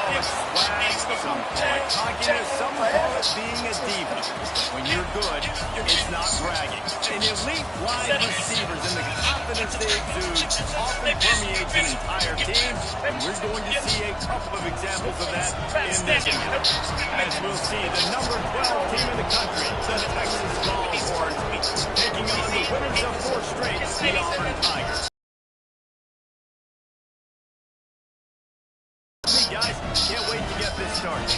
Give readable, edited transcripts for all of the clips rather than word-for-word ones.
call it swag, some call it cockiness, some call it being a diva. When you're good, it's not bragging. And elite wide receivers and the confidence they exude often permeates an entire team, and we're going to see a couple of examples of that in this one. As we'll see, the number 12 team in the country, the Texas Longhorns, taking on the winners of 4 straight, the Auburn Tigers. Hey guys, can't wait to get this started.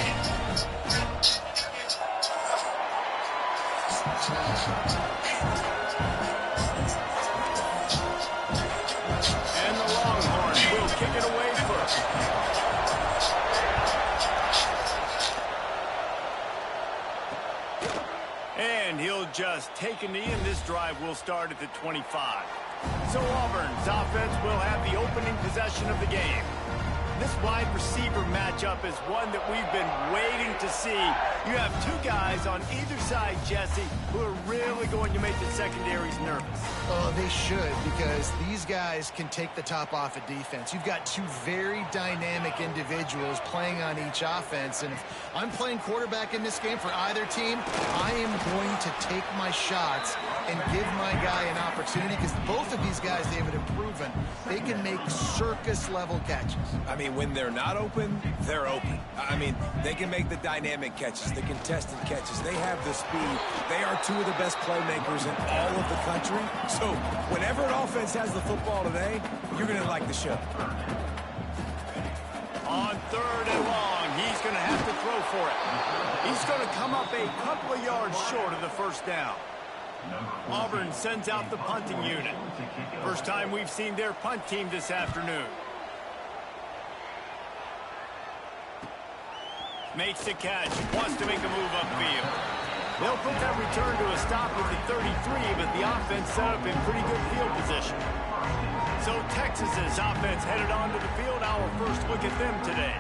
And the Longhorns will kick it away first. And he'll just take a knee, and this drive will start at the 25. So Auburn's offense will have the opening possession of the game. This wide receiver matchup is one that we've been waiting to see. You have 2 guys on either side, Jesse, who are really going to make the secondaries nervous. Oh, they should, because these guys can take the top off a defense. You've got 2 very dynamic individuals playing on each offense, and if I'm playing quarterback in this game for either team, I am going to take my shots and give my guy an opportunity, because both of these guys, David, have proven they can make circus-level catches. I mean, when they're not open, they're open. I mean, they can make the dynamic catches, the contested catches. They have the speed. They are 2 of the best playmakers in all of the country. So whenever an offense has the football today, you're going to like the show. On 3rd and long, he's going to have to throw for it. He's going to come up a couple of yards short of the first down. Auburn sends out the punting unit. First time we've seen their punt team this afternoon. Makes the catch, wants to make a move upfield. They'll put that return to a stop at the 33, but the offense set up in pretty good field position. So Texas's offense headed onto the field. Our first look at them today.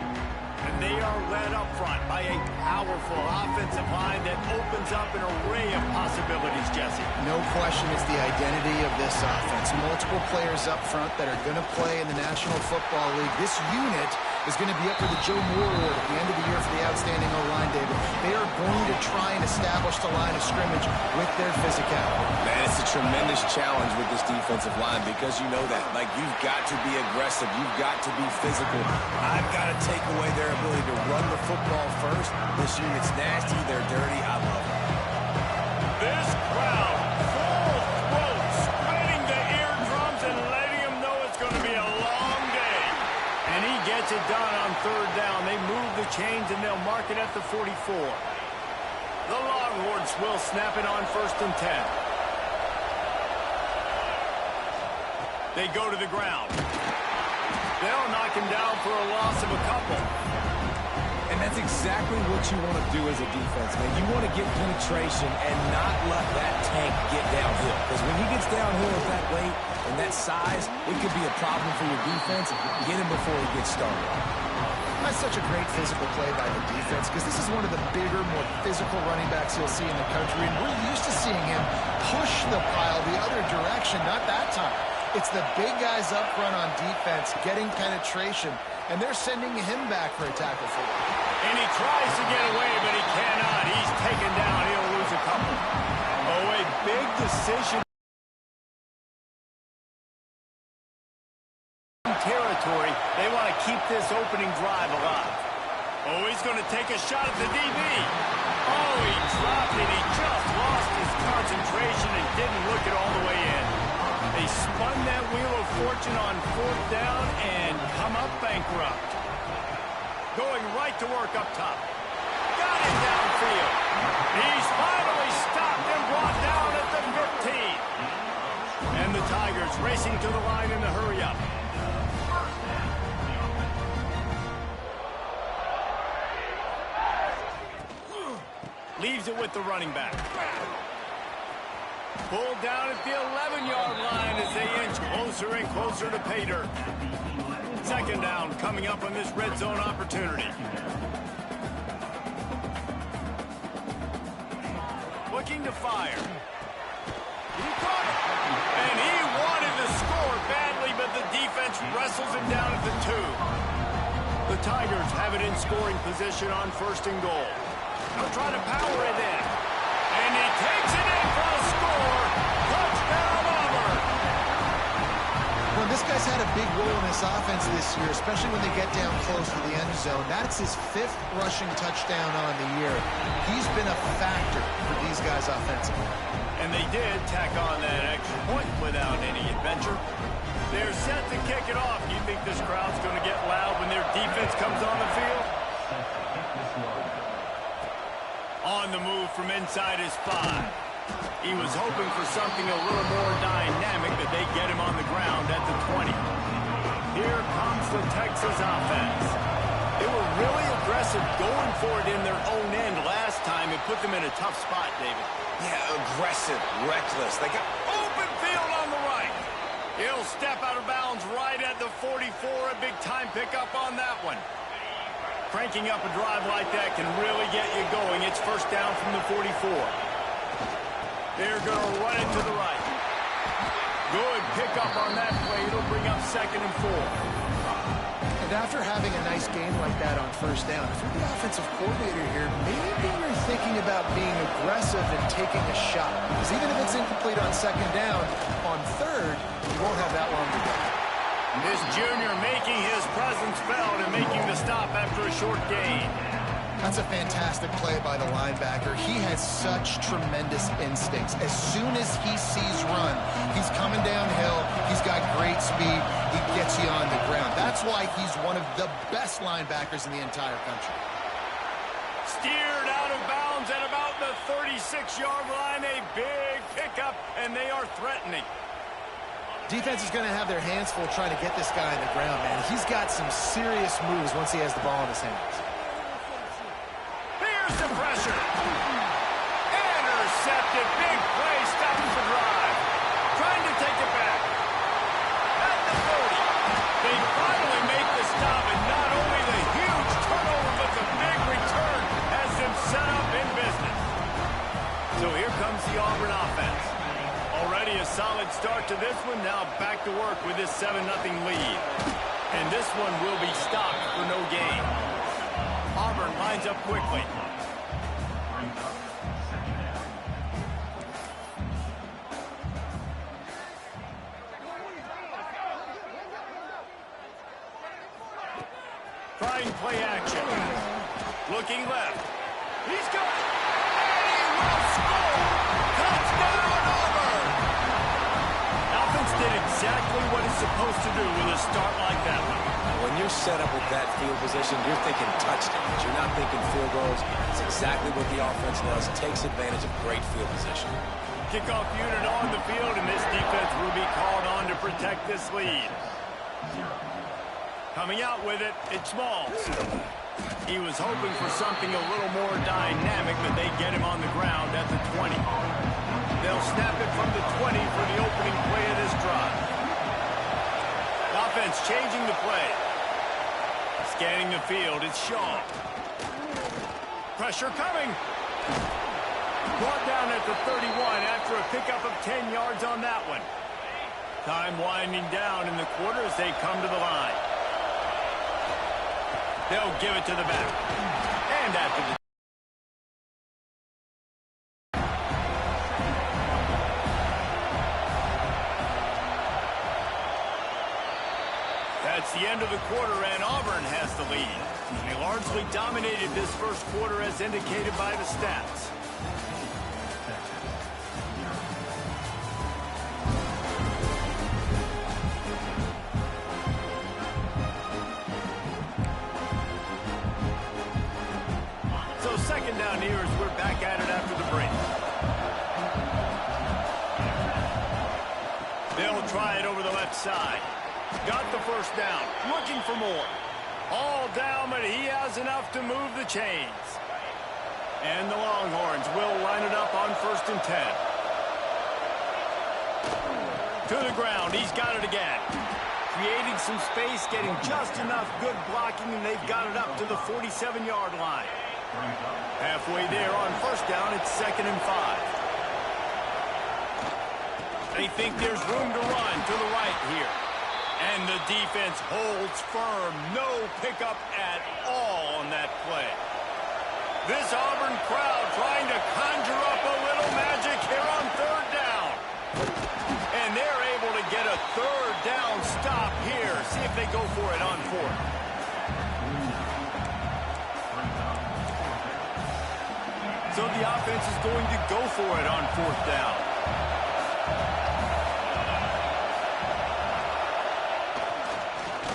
And they are led up front by a powerful offensive line that opens up an array of possibilities, Jesse. No question it's the identity of this offense. Multiple players up front that are going to play in the National Football League. This unit is going to be up for the Joe Moore Award at the end of the year for the outstanding O-line, David. They are going to try and establish the line of scrimmage with their physicality. Man, it's a tremendous challenge with this defensive line, because you know that. Like, you've got to be aggressive. You've got to be physical. I've got to take away their ability to run the football first. This unit's nasty. They're dirty. I love it. This crowd, full throat, spreading the eardrums and letting them know it's going to be a long day. And he gets it done on 3rd down. They move the chains, and they'll mark it at the 44. The Longhorns will snap it on 1st and 10. They go to the ground. They'll knock him down for a loss of a couple. And that's exactly what you want to do as a defense, man. You want to get penetration and not let that tank get downhill. Because when he gets downhill with that weight and that size, it could be a problem for your defense. Get him before he gets started. That's such a great physical play by the defense, because this is one of the bigger, more physical running backs you'll see in the country, and we're used to seeing him push the pile the other direction. Not that time. It's the big guys up front on defense getting penetration, and they're sending him back for a tackle for them. And he tries to get away, but he cannot. He's taken down. He'll lose a couple. Oh, a big decision. Territory. They want to keep this opening drive alive. Oh, he's going to take a shot at the DB. Oh, he dropped it. He just lost his concentration and didn't look it all the way in. They spun that wheel of fortune on 4th down and come up bankrupt. Going right to work up top. Got it downfield. He's finally stopped and brought down at the 15. And the Tigers racing to the line in the hurry-up. Leaves it with the running back. Pulled down at the 11-yard line as they inch closer and closer to pay dirt. 2nd down coming up on this red zone opportunity. Looking to fire. He caught it. And he wanted to score badly, but the defense wrestles him down at the 2. The Tigers have it in scoring position on 1st and goal. They'll try to power it in. And he takes it in for a score. Touchdown, Auburn. Well, this guy's had a big role in this offense this year, especially when they get down close to the end zone. That's his 5th rushing touchdown on the year. He's been a factor for these guys offensively. And they did tack on that extra point without any adventure. They're set to kick it off. You think this crowd's going to get loud when their defense comes on the field? On the move from inside his 5. He was hoping for something a little more dynamic, but they get him on the ground at the 20. Here comes the Texas offense. They were really aggressive going for it in their own end last time. It put them in a tough spot, David. Yeah, aggressive, reckless. They got open field on the right. He'll step out of bounds right at the 44. A big-time pickup on that one. Cranking up a drive like that can really get you going. It's 1st down from the 44. They're going to run it to the right. Good pickup on that play. It'll bring up 2nd and 4. And after having a nice game like that on 1st down, if you're the offensive coordinator here, maybe you're thinking about being aggressive and taking a shot. Because even if it's incomplete on 2nd down, on 3rd, you won't have that long to go. This junior making his presence felt and making the stop after a short gain. That's a fantastic play by the linebacker. He has such tremendous instincts. As soon as he sees run, he's coming downhill. He's got great speed. He gets you on the ground. That's why he's one of the best linebackers in the entire country. Steered out of bounds at about the 36-yard line. A big pickup, and they are threatening. Defense is going to have their hands full trying to get this guy on the ground, man. He's got some serious moves once he has the ball in his hands. Here's the pressure. Intercepted. Big play. Stops the drive. Trying to take it back. At the 30. They finally make the stop, and not only the huge turnover, but the big return has them set up in business. So here comes the Auburn offense. Already a solid start to this one. Now back to work with this 7-0 lead. And this one will be stopped for no gain. Auburn lines up quickly. Trying play action. Looking left. He's got it. And he will score. Touchdown, Auburn. Offense did exactly what it's supposed to do with a start like that one. When you're set up with that field position, you're thinking touchdowns. You're not thinking field goals. It's exactly what the offense does. Takes advantage of great field position. Kickoff unit on the field, and this defense will be called on to protect this lead. Coming out with it, it's Smalls. He was hoping for something a little more dynamic, but they get him on the ground at the 20. They'll snap it from the 20 for the opening play of this drive. Offense changing the play. Scanning the field, it's Shaw. Pressure coming. Brought down at the 31 after a pickup of 10 yards on that one. Time winding down in the quarter as they come to the line. They'll give it to the back. And after the That's the end of the quarter, and Auburn has the lead. They largely dominated this first quarter as indicated by the stats. So 2nd down here as we're back at it after the break. They'll try it over the left side. Got the 1st down. Looking for more. All down, but he has enough to move the chains. And the Longhorns will line it up on 1st and 10. To the ground. He's got it again. Creating some space, getting just enough good blocking, and they've got it up to the 47-yard line. Halfway there on 1st down, it's 2nd and 5. They think there's room to run to the right here. And the defense holds firm. No pickup at all on that play. This Auburn crowd trying to conjure up a little magic here on third down. And they're able to get a third down stop here. See if they go for it on fourth. So the offense is going to go for it on fourth down.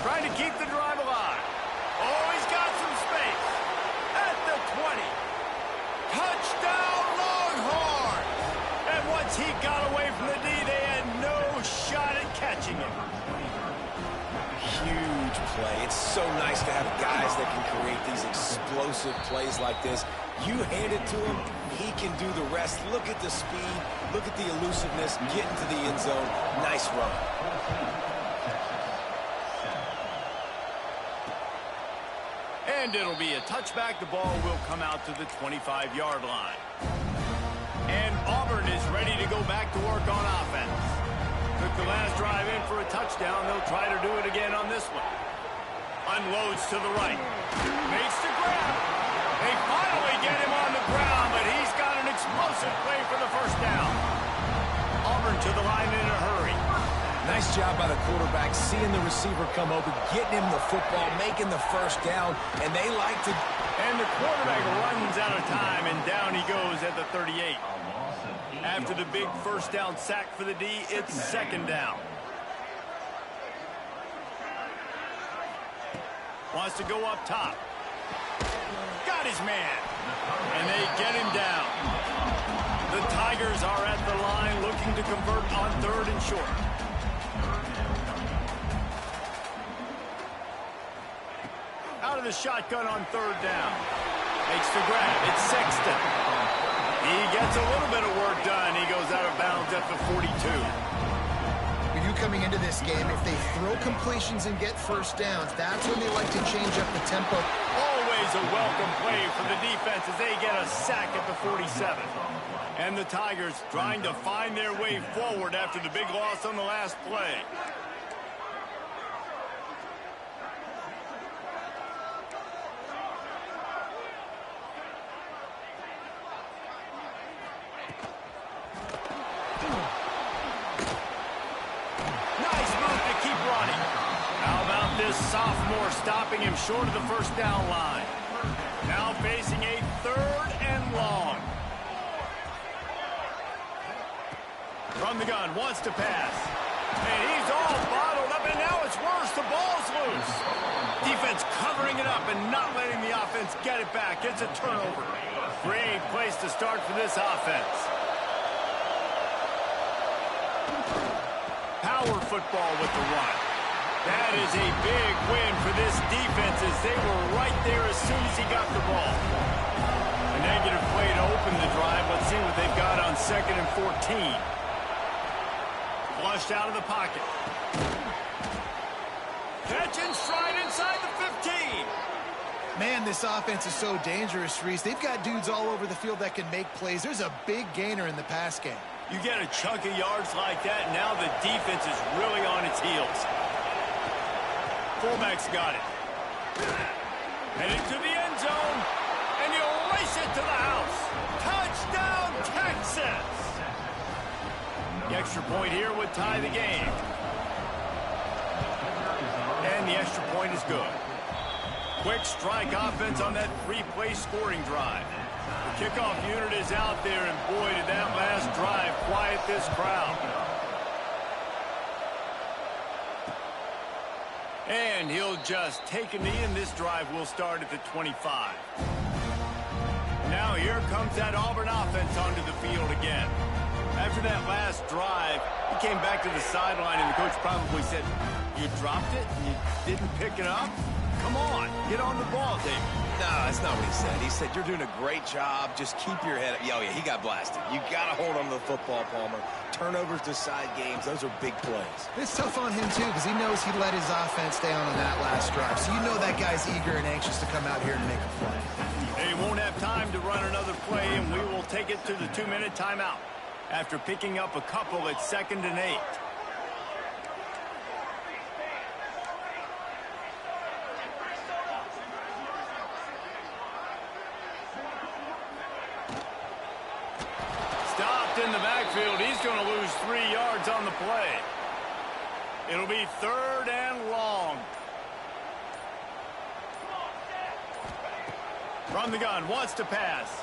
Trying to keep the drive alive. Oh, he's got some space. At the 20. Touchdown, Longhorns! And once he got away from the D, they had no shot at catching him. Huge play. It's so nice to have guys that can create these explosive plays like this. You hand it to him, he can do the rest. Look at the speed. Look at the elusiveness. Get into the end zone. Nice run. And it'll be a touchback. The ball will come out to the 25-yard line. And Auburn is ready to go back to work on offense. Took the last drive in for a touchdown. They'll try to do it again on this one. Unloads to the right. Makes the grab. They finally get him on the ground, but he's got an explosive play for the first down. Auburn to the line in a hurry. Nice job by the quarterback, seeing the receiver come open, getting him the football, making the first down, and they like to... And the quarterback runs out of time, and down he goes at the 38. After the big first down sack for the D, it's second down. Wants to go up top. Got his man. And they get him down. The Tigers are at the line looking to convert on third and short. Out of the shotgun on third down. Makes the grab. It's Sexton. He gets a little bit of work done. He goes out of bounds at the 42. You coming into this game, if they throw completions and get first downs, that's when they like to change up the tempo. Always a welcome play for the defense as they get a sack at the 47. And the Tigers trying to find their way forward after the big loss on the last play. Sophomore stopping him short of the first down line. Now facing a third and long. From the gun, wants to pass. And he's all bottled up, and now it's worse. The ball's loose. Defense covering it up and not letting the offense get it back. It's a turnover. Great place to start for this offense. Power football with the run. That is a big win for this defense as they were right there as soon as he got the ball. A negative play to open the drive. Let's see what they've got on 2nd and 14. Flushed out of the pocket. Catch and stride inside the 15. Man, this offense is so dangerous, Reese. They've got dudes all over the field that can make plays. There's a big gainer in the pass game. You get a chunk of yards like that, now the defense is really on its heels. Fullback's got it. Heading to the end zone, and he'll race it to the house. Touchdown, Texas! The extra point here would tie the game. And the extra point is good. Quick strike offense on that three-play scoring drive. The kickoff unit is out there, and boy, did that last drive quiet this crowd. And he'll just take a knee, and this drive will start at the 25. Now here comes that Auburn offense onto the field again. After that last drive, he came back to the sideline, and the coach probably said, "You dropped it and you didn't pick it up? Come on, get on the ball, David." No, that's not what he said. He said, "You're doing a great job. Just keep your head up." Oh, yeah, he got blasted. You got to hold on to the football, Palmer. Turnovers decide games. Those are big plays. It's tough on him, too, because he knows he let his offense down on that last drive. So you know that guy's eager and anxious to come out here and make a play. They won't have time to run another play, and we will take it to the 2-minute timeout after picking up a couple at 2nd and 8. field. He's going to lose 3 yards on the play. It'll be 3rd and long. From the gun, wants to pass.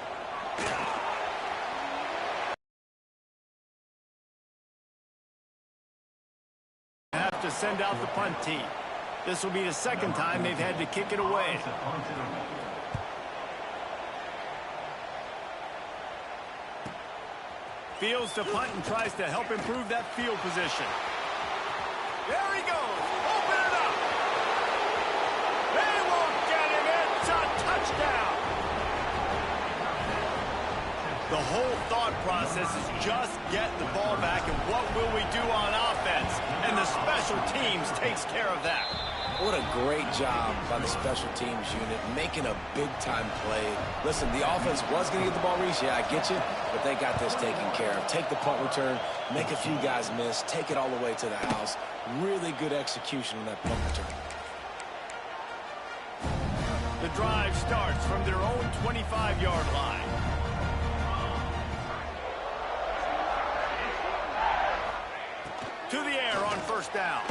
Have to send out the punt team. This will be the 2nd time they've had to kick it away. Fields to punt and tries to help improve that field position. There he goes. Open it up. They won't get him. It's a touchdown. The whole thought process is just get the ball back and what will we do on offense? And the special teams takes care of that. What a great job by the special teams unit, making a big-time play. Listen, the offense was going to get the ball reached. Yeah, I get you, but they got this taken care of. Take the punt return, make a few guys miss, take it all the way to the house. Really good execution on that punt return. The drive starts from their own 25-yard line. To the air on 1st down.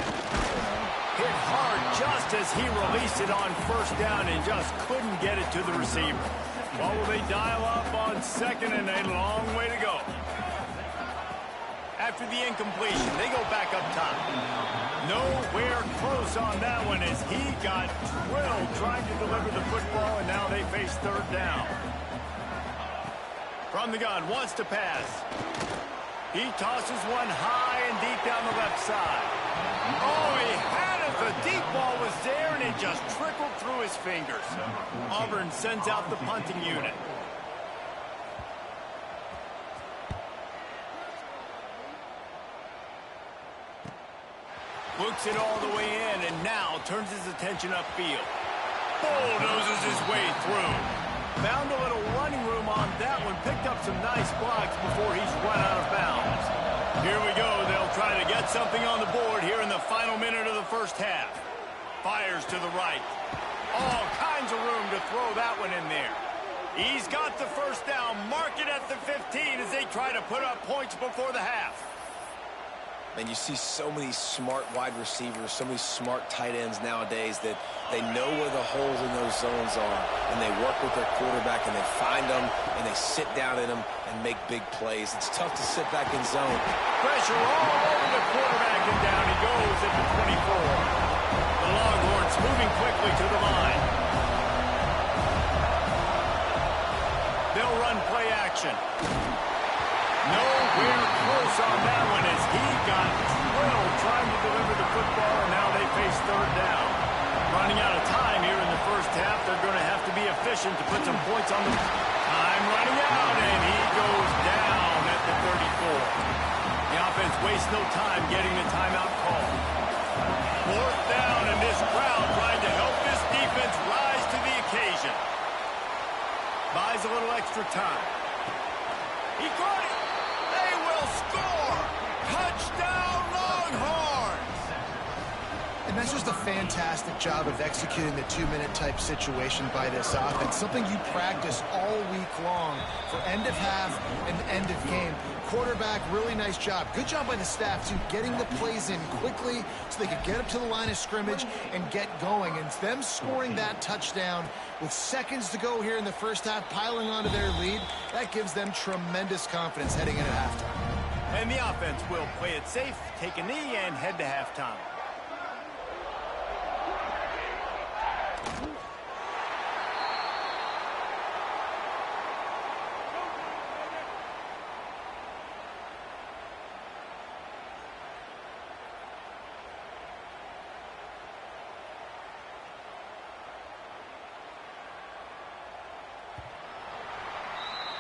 Hit hard just as he released it on 1st down and just couldn't get it to the receiver. Well, will they dial up on 2nd and a long way to go? After the incompletion, they go back up top. Nowhere close on that one as he got drilled trying to deliver the football, and now they face 3rd down. From the gun, wants to pass. He tosses one high and deep down the left side. Oh, he had it. The deep ball was there, and it just trickled through his fingers. Auburn sends out the punting unit. Looks it all the way in, and now turns his attention upfield. Bulldozes his way through. Found a little running room on that one. Picked up some nice blocks before he's run out of bounds. Here we go. They'll try to get something on the board here in the final minute of the 1st half. Fires to the right. All kinds of room to throw that one in there. He's got the 1st down. Mark it at the 15 as they try to put up points before the half. And you see so many smart wide receivers, so many smart tight ends nowadays that they know where the holes in those zones are, and they work with their quarterback, and they find them, and they sit down in them and make big plays. It's tough to sit back in zone. Pressure all over the quarterback, and down he goes at the 24. The Longhorns moving quickly to the line. They'll run play action. Nowhere close on that one as he got drilled trying to deliver the football, and now they face 3rd down. Running out of time here in the 1st half. They're going to have to be efficient to put some points on the time running out, and he goes down at the 34. The offense wastes no time getting the timeout call. 4th down, and this crowd trying to help this defense rise to the occasion. Buys a little extra time. He caught it. They will score. Touchdown, Longhorns. And that's just a fantastic job of executing the 2-minute type situation by this offense. Something you practice all week long for end of half and end of game. Quarterback, really nice job. Good job by the staff, too, getting the plays in quickly so they could get up to the line of scrimmage and get going. And them scoring that touchdown with seconds to go here in the 1st half, piling onto their lead, that gives them tremendous confidence heading into halftime. And the offense will play it safe, take a knee, and head to halftime.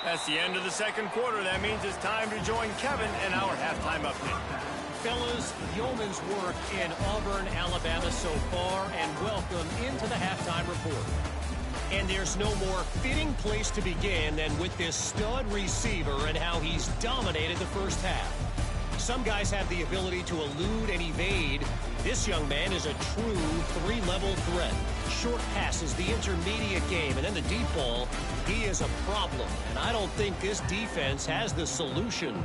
That's the end of the 2nd quarter. That means it's time to join Kevin in our halftime update. Fellas, yeoman's work in Auburn, Alabama so far, and welcome into the halftime report. And there's no more fitting place to begin than with this stud receiver and how he's dominated the 1st half. Some guys have the ability to elude and evade. This young man is a true 3-level threat. Short passes, the intermediate game, and then the deep ball, he is a problem. And I don't think this defense has the solution.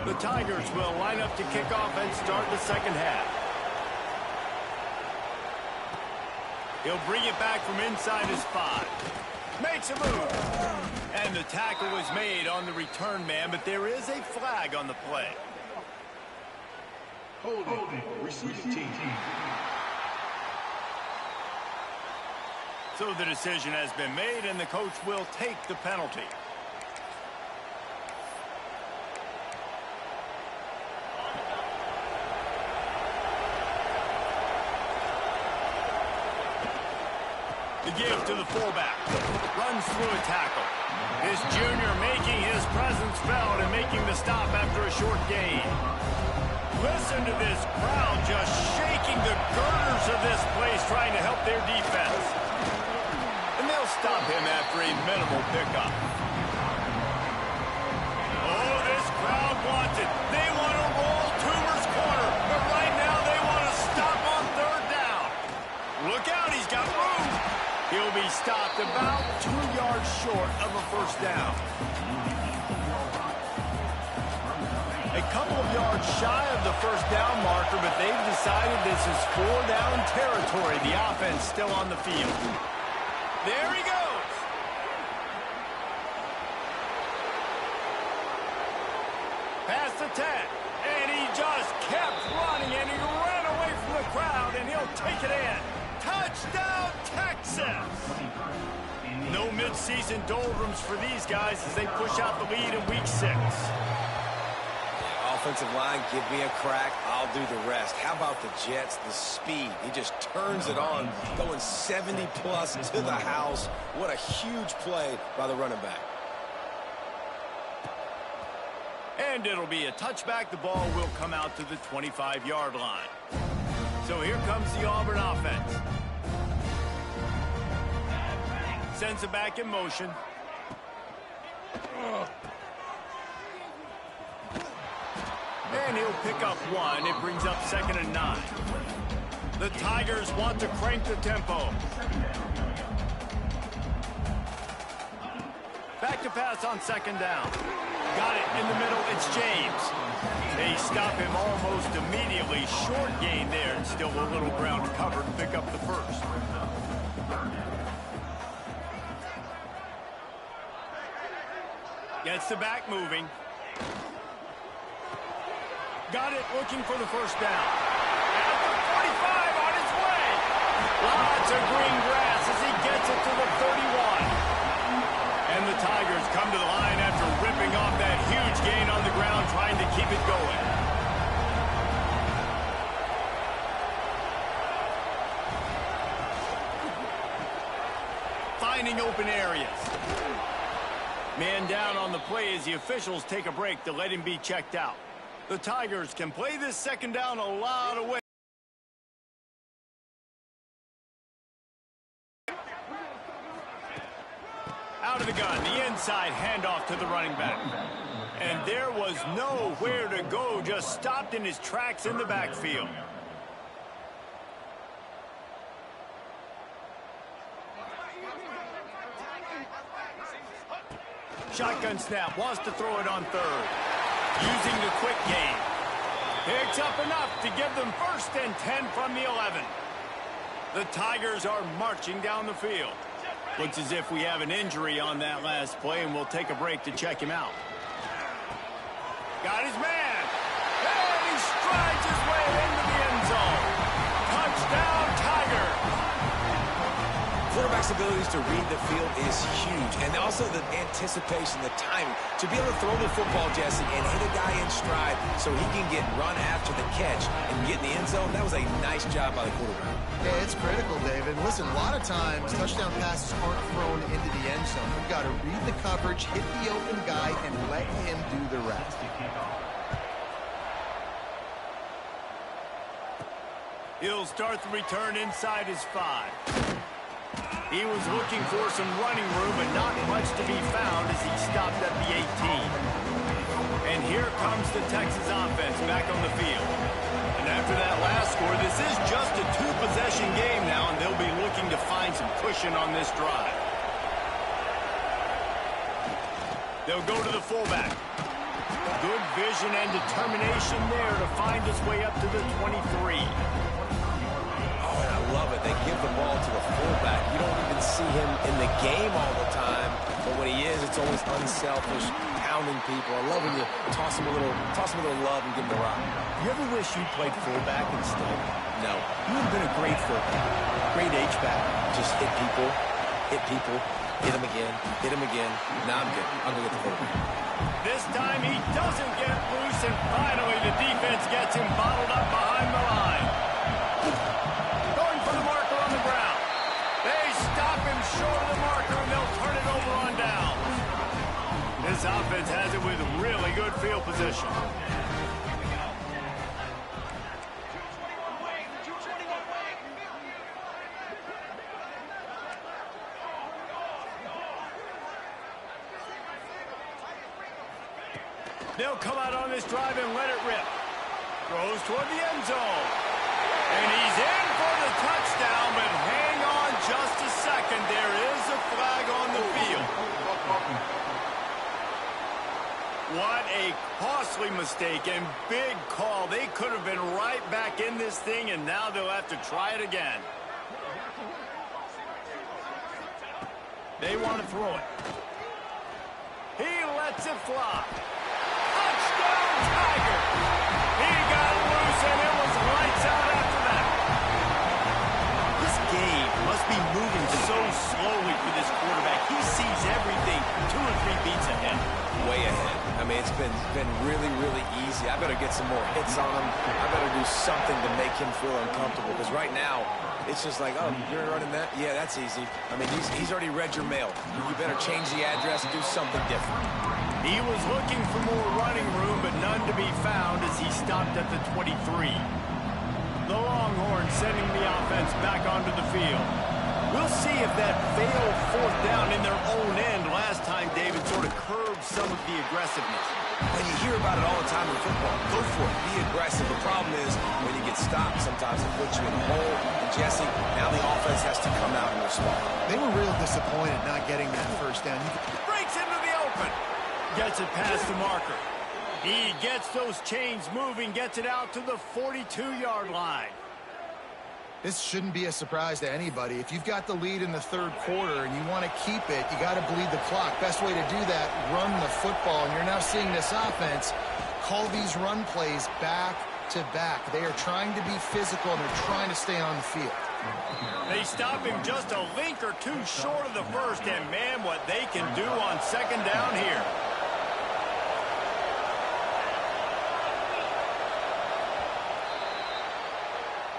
The Tigers will line up to kick off and start the second half. He'll bring it back from inside his 5. Makes a move. And the tackle was made on the return man, but there is a flag on the play. Holding, receiving team. So the decision has been made, and the coach will take the penalty. The give to the fullback. Runs through a tackle. This junior making his presence felt and making the stop after a short gain. Listen to this crowd just shaking the girders of this place trying to help their defense. And they'll stop him after a minimal pickup. Oh, this crowd wants it. They want to roll Toomer's corner, but right now they want to stop on third down. Look out, he's got room. He'll be stopped about 2 yards short of a first down. A couple of yards shy of the first down marker, but they've decided this is 4-down territory. The offense still on the field. There he goes. Past the 10, and he just kept running, and he ran away from the crowd, and he'll take it in. Touchdown, Texas! No midseason doldrums for these guys as they push out the lead in week 6. Offensive line, give me a crack, I'll do the rest. How about the Jets, the speed? He just turns it on, going 70-plus to the house. What a huge play by the running back. And it'll be a touchback. The ball will come out to the 25-yard line. So here comes the Auburn offense. Sends it back in motion. And he'll pick up 1. It brings up 2nd and 9. The Tigers want to crank the tempo. Back to pass on 2nd down. Got it in the middle. It's James. They stop him almost immediately. Short gain there, and still a little ground to cover to pick up the first. Gets the back moving. Got it, looking for the first down. At the 45, on his way. Lots of green grass as he gets it to the 31. And the Tigers come to the line after ripping off that huge gain on the ground, trying to keep it going. Finding open areas. Man down on the play as the officials take a break to let him be checked out. The Tigers can play this 2nd down a lot of ways. Out of the gun, the inside handoff to the running back. And there was nowhere to go, just stopped in his tracks in the backfield. Shotgun snap, wants to throw it on 3rd. Using the quick game. Picks up enough to give them 1st and 10 from the 11. The Tigers are marching down the field. Looks as if we have an injury on that last play, and we'll take a break to check him out. Got his man. And he strides his way into the end zone. Touchdown, Tiger. Quarterback's abilities to read the field is huge, and also the anticipation, the timing. To be able to throw the football, Jesse, and hit a guy in stride so he can get run after the catch and get in the end zone, that was a nice job by the quarterback. Yeah, it's critical, David. Listen, a lot of times touchdown passes aren't thrown into the end zone. You've got to read the coverage, hit the open guy, and let him do the rest. He'll start the return inside his 5. He was looking for some running room, but not much to be found as he stopped at the 18. And here comes the Texas offense back on the field. And after that last score, this is just a 2-possession game now, and they'll be looking to find some cushion on this drive. They'll go to the fullback. Good vision and determination there to find his way up to the 23. Oh, and I love it. They give the ball to the fullback. You don't even see him in the game all the time, but when he is, it's always unselfish, pounding people. I love when you toss him a little love and give him the rock. You ever wish you played fullback instead? No. You would have been a great fullback, great H-back. Just hit people, hit him again. Now I'm good. I'll go get the fullback. This time he doesn't get loose, and finally the defense gets him bottled up behind the line. Going for the marker on the ground. They stop him short of the marker, and they'll turn it over on down. This offense has it with really good field position. They'll come out on this drive and let it rip. Throws toward the end zone. And he's in for the touchdown, but hang on just a second. There is a flag on the field. What a costly mistake and big call. They could have been right back in this thing, and now they'll have to try it again. They want to throw it. He lets it fly. Touchdown, Tiger! He got loose, and it was lights out after that. This game must be moving so slowly for this quarterback. He sees everything 2 or 3 beats ahead. Way ahead. I mean, it's been really, really easy. I better get some more hits on him. I better do something to make him feel uncomfortable, because right now, it's just like, oh, you're running that? Yeah, that's easy. I mean, he's already read your mail. You better change the address and do something different. He was looking for more running room, but none to be found as he stopped at the 23. The Longhorns sending the offense back onto the field. We'll see if that failed 4th down in their own end last time, David, sort of curbed some of the aggressiveness. When you hear about it all the time in football, go for it. Be aggressive. The problem is when you get stopped, sometimes it puts you in a hole. And Jesse, now the offense has to come out and respond. They were real disappointed not getting that first down. Breaks into the open. Gets it past the marker. He gets those chains moving, gets it out to the 42-yard line. This shouldn't be a surprise to anybody. If you've got the lead in the 3rd quarter and you want to keep it, you got to bleed the clock. Best way to do that, run the football. And you're now seeing this offense call these run plays back to back. They are trying to be physical, and they're trying to stay on the field. They stop him just a link or two short of the first, and man, what they can do on 2nd down here.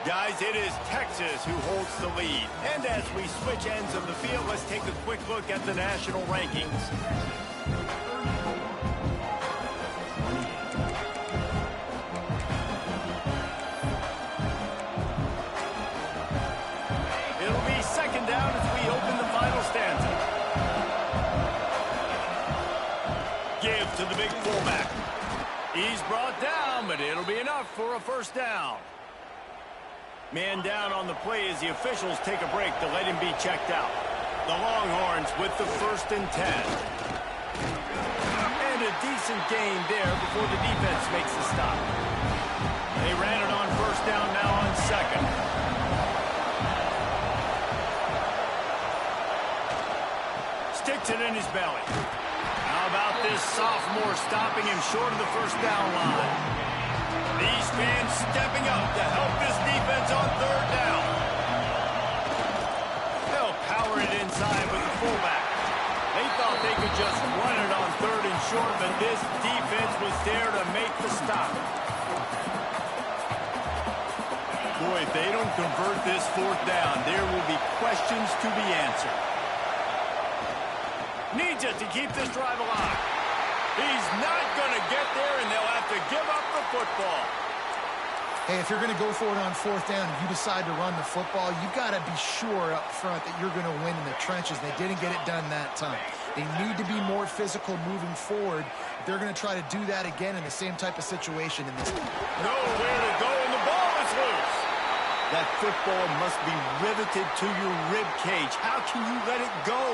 Guys, it is Texas who holds the lead. And as we switch ends of the field, let's take a quick look at the national rankings. It'll be 2nd down as we open the final stanza. Give to the big fullback. He's brought down, but it'll be enough for a 1st down. Man down on the play as the officials take a break to let him be checked out. The Longhorns with the 1st and 10. And a decent gain there before the defense makes the stop. They ran it on 1st down, now on 2nd. Sticks it in his belly. How about this sophomore stopping him short of the 1st down line? These fans stepping up to help this defense on 3rd down. They'll power it inside with the fullback. They thought they could just run it on 3rd and short, but this defense was there to make the stop. Boy, if they don't convert this 4th down, there will be questions to be answered. Needs it to keep this drive alive. He's not going to get there, and they'll have to give up the football. Hey, if you're going to go for it on 4th down and you decide to run the football, you've got to be sure up front that you're going to win in the trenches. They didn't get it done that time. They need to be more physical moving forward. They're going to try to do that again in the same type of situation in this game. Nowhere to go, and the ball is loose. That football must be riveted to your rib cage. How can you let it go?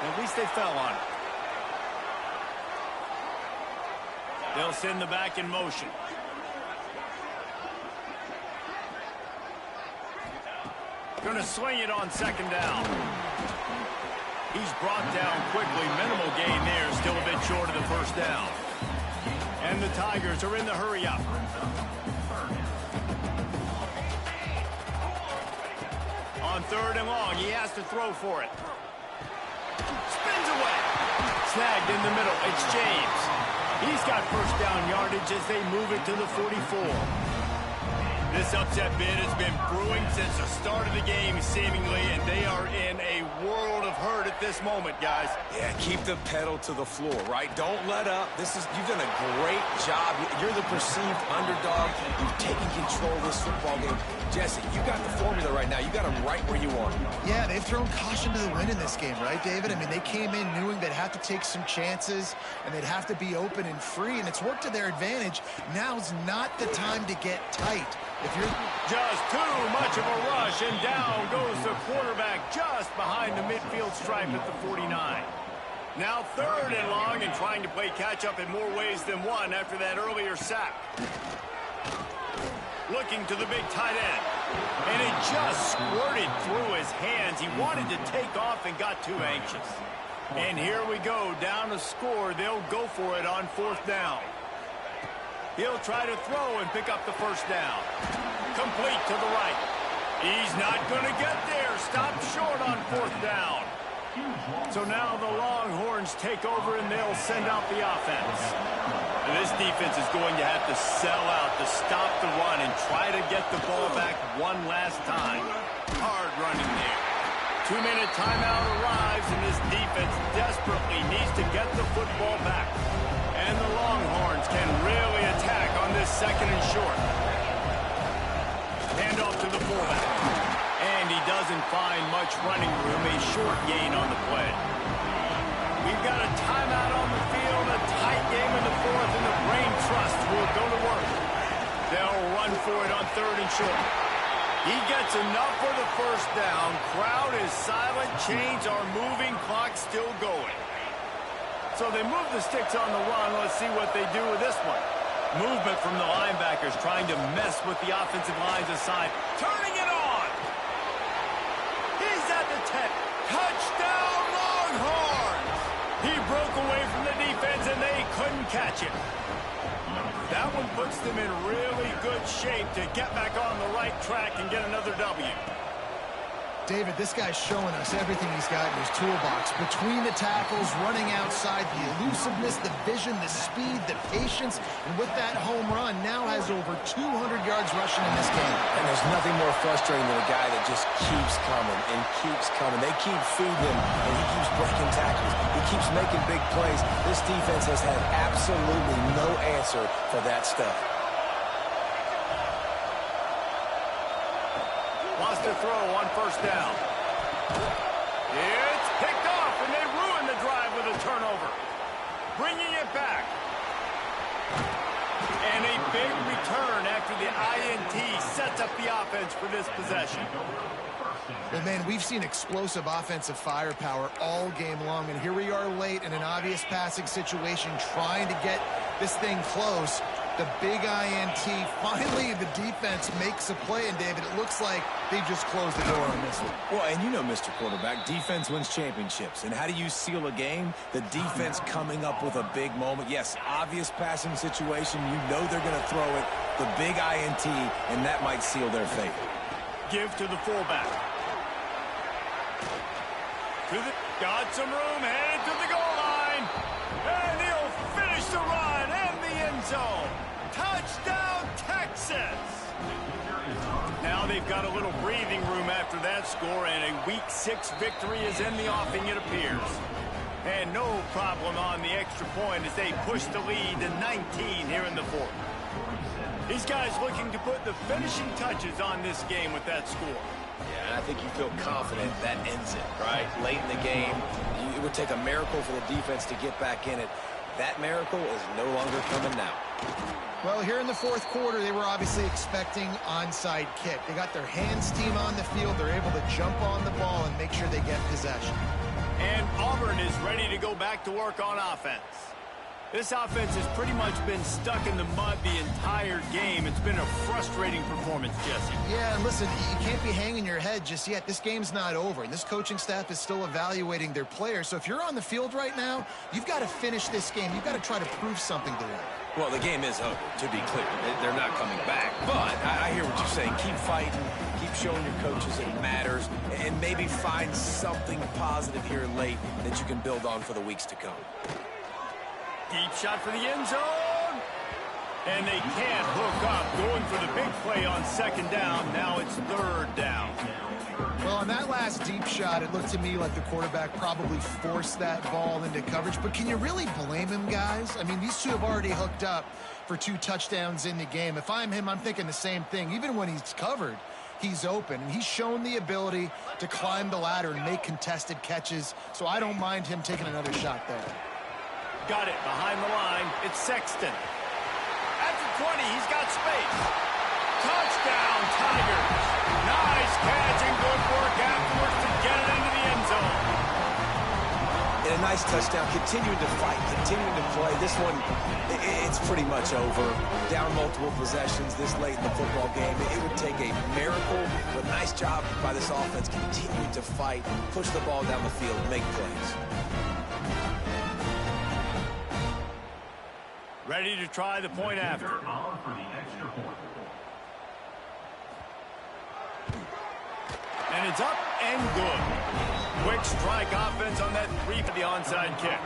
At least they fell on it. They'll send the back in motion. Going to swing it on second down. He's brought down quickly. Minimal gain there. Still a bit short of the first down. And the Tigers are in the hurry up. On third and long, he has to throw for it. Spins away. Snagged in the middle. It's James. He's got first down yardage as they move it to the 44. This upset bid has been brewing since the start of the game, seemingly, and they are in a world of hurt at this moment, guys. Yeah, keep the pedal to the floor, right? Don't let up. You've done a great job. You're the perceived underdog. You've taken control of this football game. Jesse, you got the formula right now. You got them right where you want them. Yeah, they've thrown caution to the wind in this game, right, David? I mean, they came in knowing they'd have to take some chances, and they'd have to be open and free, and it's worked to their advantage. Now's not the time to get tight. If you're just too much of a rush, and down goes the quarterback just behind the midfield stripe at the 49. Now third and long, and trying to play catch-up in more ways than one after that earlier sack. Looking to the big tight end. And it just squirted through his hands. He wanted to take off and got too anxious. And here we go, down to score. They'll go for it on fourth down. He'll try to throw and pick up the first down. Complete to the right. He's not going to get there. Stop short on fourth down. So now the Longhorns take over and they'll send out the offense. And this defense is going to have to sell out to stop the run and try to get the ball back one last time. Hard running there. 2-minute timeout arrives, and this defense desperately needs to get the football back. And the Longhorns can really attack on this second and short. Hand off to the fullback. And he doesn't find much running room. A short gain on the play. We've got a timeout on the field, a tight game in the fourth, and the Brain Trust will go to work. They'll run for it on third and short. He gets enough for the first down. Crowd is silent. Chains are moving. Clock still going. So they move the sticks on the run. Let's see what they do with this one. Movement from the linebackers trying to mess with the offensive lines aside. Turning it on. He's at the 10. Touchdown Longhorns. He broke away from the defense and they couldn't catch him. That one puts them in really good shape to get back on the right track and get another W. David, this guy's showing us everything he's got in his toolbox. Between the tackles, running outside, the elusiveness, the vision, the speed, the patience, and with that home run, now has over 200 yards rushing in this game. And there's nothing more frustrating than a guy that just keeps coming and keeps coming. They keep feeding him, and he keeps breaking tackles. He keeps making big plays. This defense has had absolutely no answer for that stuff. Wants to throw on first down. It's picked off, and they ruin the drive with a turnover. Bringing it back. And a big return after the INT sets up the offense for this possession. Well, man, we've seen explosive offensive firepower all game long, and here we are late in an obvious passing situation trying to get this thing close. The big INT, finally the defense makes a play, and David, it looks like they just closed the door on this one. Well, and you know, Mr. Quarterback, defense wins championships. And how do you seal a game? The defense coming up with a big moment. Yes, obvious passing situation. You know they're going to throw it. The big INT, and that might seal their fate. Give to the fullback. Got some room, headed to the goal line. And he'll finish the run and the end zone. Touchdown, Texas! Now they've got a little breathing room after that score, and a Week 6 victory is in the offing, it appears. And no problem on the extra point as they push the lead to 19 here in the fourth. These guys looking to put the finishing touches on this game with that score. Yeah, and I think you feel confident that ends it, right? Late in the game, it would take a miracle for the defense to get back in it. That miracle is no longer coming now. Well, here in the fourth quarter, they were obviously expecting onside kick. They got their hands team on the field. They're able to jump on the ball and make sure they get possession. And Auburn is ready to go back to work on offense. This offense has pretty much been stuck in the mud the entire game. It's been a frustrating performance, Jesse. Yeah, and listen, you can't be hanging your head just yet. This game's not over, and this coaching staff is still evaluating their players. So if you're on the field right now, you've got to finish this game. You've got to try to prove something to them. Well, the game is over, to be clear. They're not coming back. But I hear what you're saying. Keep fighting. Keep showing your coaches it matters. And maybe find something positive here late that you can build on for the weeks to come. Deep shot for the end zone. And they can't hook up. Going for the big play on second down. Now it's third down. Well, on that last deep shot, it looked to me like the quarterback probably forced that ball into coverage. But can you really blame him, guys? I mean, these two have already hooked up for 2 touchdowns in the game. If I'm him, I'm thinking the same thing. Even when he's covered, he's open. And he's shown the ability to climb the ladder and make contested catches. So I don't mind him taking another shot there. Got it behind the line. It's Sexton. At the 20, he's got space. Touchdown, Tigers. Nice catch and good work afterwards to get it into the end zone. And a nice touchdown. Continuing to fight, continuing to play. This one, it's pretty much over. Down multiple possessions this late in the football game. It would take a miracle, but nice job by this offense. Continuing to fight, push the ball down the field, make plays. Ready to try the point after. And it's up and good. Quick strike offense on that 3 for the onside kick.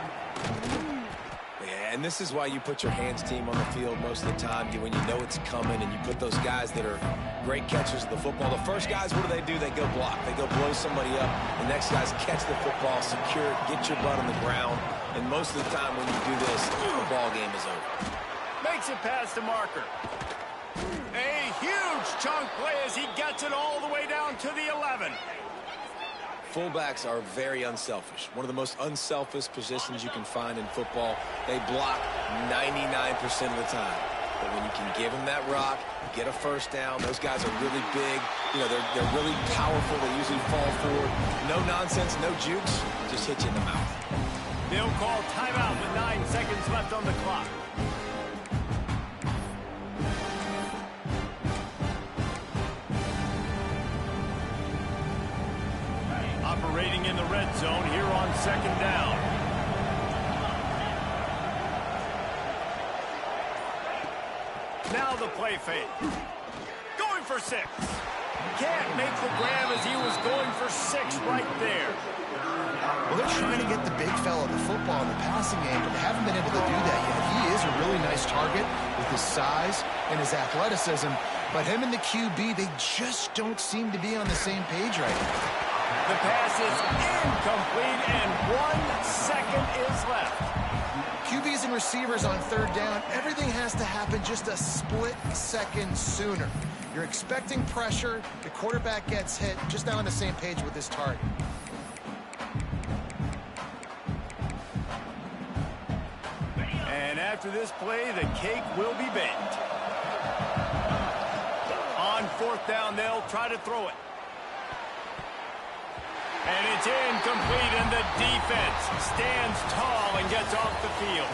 Yeah, and this is why you put your hands team on the field most of the time when you know it's coming, and you put those guys that are great catchers of the football. The first guys, what do? They go block. They go blow somebody up. The next guys catch the football, secure it, get your butt on the ground. And most of the time when you do this, the ball game is over. Makes it past the marker. A huge chunk play as he gets it all the way down to the 11. Fullbacks are very unselfish. One of the most unselfish positions you can find in football. They block 99% of the time. But when you can give them that rock, get a first down, those guys are really big. You know, they're really powerful. They usually fall forward. No nonsense, no jukes, just hit you in the mouth. They'll call timeout with 9 seconds left on the clock. Operating in the red zone here on second down. Now the play fake. Going for 6. Can't make the grab as he was going for 6 right there. Well, they're trying to get the big fella the football in the passing game, but they haven't been able to do that yet. He is a really nice target with his size and his athleticism, but him and the QB, they just don't seem to be on the same page right now. The pass is incomplete, and 1 second is left. QBs and receivers on third down, everything has to happen just a split second sooner. You're expecting pressure, the quarterback gets hit, just not on the same page with his target. And after this play, the cake will be baked. On 4th down, they'll try to throw it. And it's incomplete, and the defense stands tall and gets off the field.